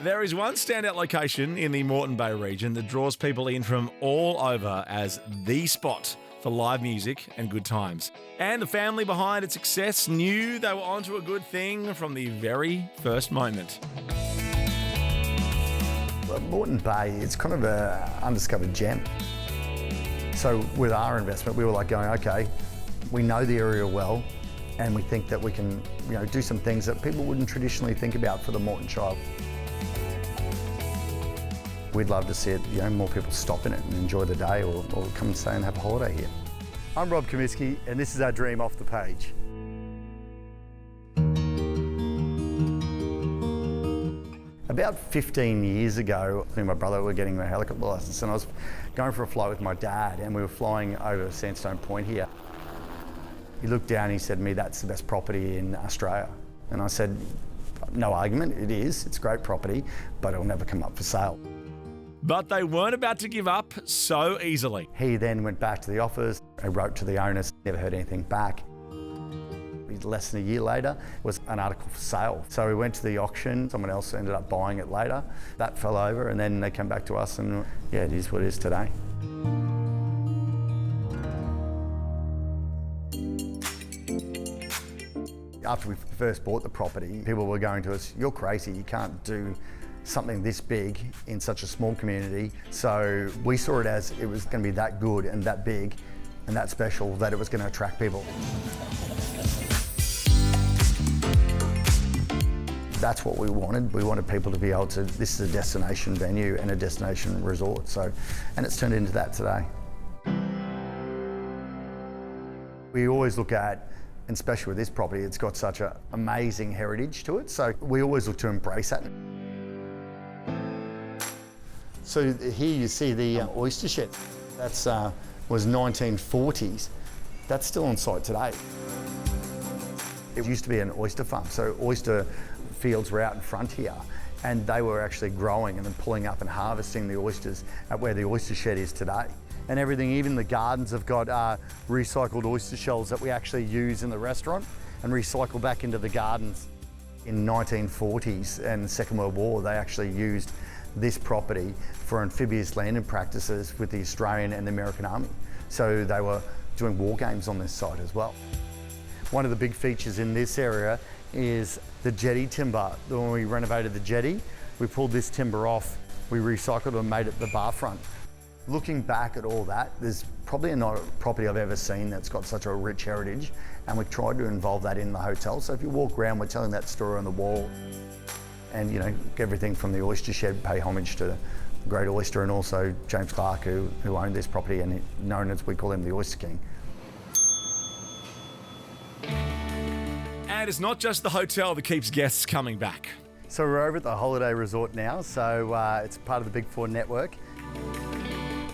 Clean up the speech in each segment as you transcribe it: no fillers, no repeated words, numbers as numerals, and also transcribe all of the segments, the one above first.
There is one standout location in the Moreton Bay region that draws people in from all over as the spot for live music and good times. And the family behind its success knew they were onto a good thing from the very first moment. Well, Moreton Bay, it's kind of an undiscovered gem. So with our investment, we were like going, okay, we know the area well, and we think that we can, do some things that people wouldn't traditionally think about for the Moreton child. We'd love to see it, more people stop in it and enjoy the day or come and stay and have a holiday here. I'm Rob Comisky, and this is our dream off the page. About 15 years ago, me and my brother were getting a helicopter license, and I was going for a flight with my dad, and we were flying over Sandstone Point here. He looked down and he said to me, "That's the best property in Australia." And I said, "No argument, it is. It's great property, but it'll never come up for sale." But they weren't about to give up so easily. He then went back to the office. I wrote to the owners, never heard anything back. Less than a year later was an article for sale. So we went to the auction, someone else ended up buying it later. That fell over, and then they came back to us, and yeah, it is what it is today. After we first bought the property, people were going to us, "You're crazy, you can't do something this big in such a small community." So we saw it as it was going to be that good and that big and that special that it was going to attract people. That's what we wanted. We wanted people to be able to, this is a destination venue and a destination resort. And it's turned into that today. We always look at, and especially with this property, it's got such an amazing heritage to it. So we always look to embrace that. So here you see the oyster shed. That's was 1940s. That's still on site today. It used to be an oyster farm, so oyster fields were out in front here, and they were actually growing and then pulling up and harvesting the oysters at where the oyster shed is today. And everything, even the gardens have got recycled oyster shells that we actually use in the restaurant and recycle back into the gardens. In 1940s and the Second World War, they actually used this property for amphibious landing practices with the Australian and the American Army. So they were doing war games on this site as well. One of the big features in this area is the jetty timber. When we renovated the jetty, we pulled this timber off, we recycled it and made it the bar front. Looking back at all that, there's probably not a property I've ever seen that's got such a rich heritage, and we tried to involve that in the hotel. So if you walk around, we're telling that story on the wall. And everything from the oyster shed, pay homage to the Great Oyster, and also James Clark, who owned this property and known as, we call him the Oyster King. And it's not just the hotel that keeps guests coming back. So we're over at the Holiday Resort now, so it's part of the Big Four network.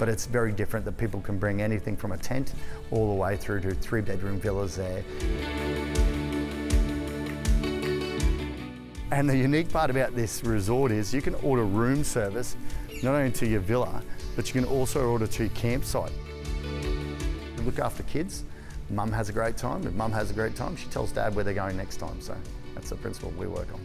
But it's very different that people can bring anything from a tent all the way through to 3-bedroom villas there. And the unique part about this resort is you can order room service, not only to your villa, but you can also order to your campsite. You look after kids. Mum has a great time. If Mum has a great time, she tells Dad where they're going next time. So that's the principle we work on.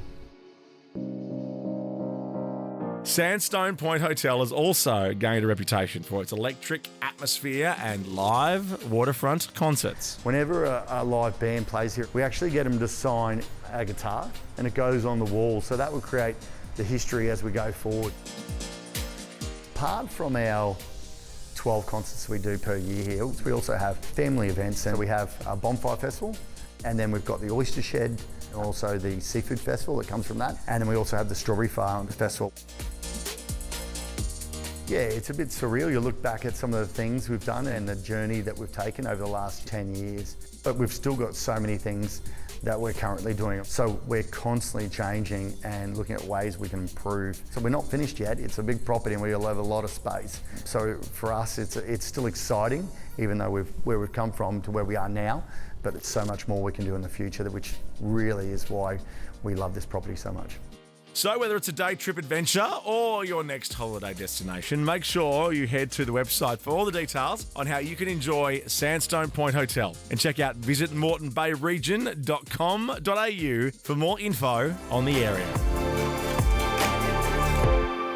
Sandstone Point Hotel has also gained a reputation for its electric atmosphere and live waterfront concerts. Whenever a live band plays here, we actually get them to sign a guitar, and it goes on the wall. So that will create the history as we go forward. Apart from our 12 concerts we do per year here, we also have family events, and we have a bonfire festival, and then we've got the oyster shed, and also the seafood festival that comes from that, and then we also have the strawberry farm festival. Yeah, it's a bit surreal. You look back at some of the things we've done and the journey that we've taken over the last 10 years, but we've still got so many things that we're currently doing. So we're constantly changing and looking at ways we can improve. So we're not finished yet. It's a big property and we'll have a lot of space. So for us, it's still exciting, even though where we've come from to where we are now, but it's so much more we can do in the future, which really is why we love this property so much. So whether it's a day trip adventure or your next holiday destination, make sure you head to the website for all the details on how you can enjoy Sandstone Point Hotel, and check out visitmoretonbayregion.com.au for more info on the area.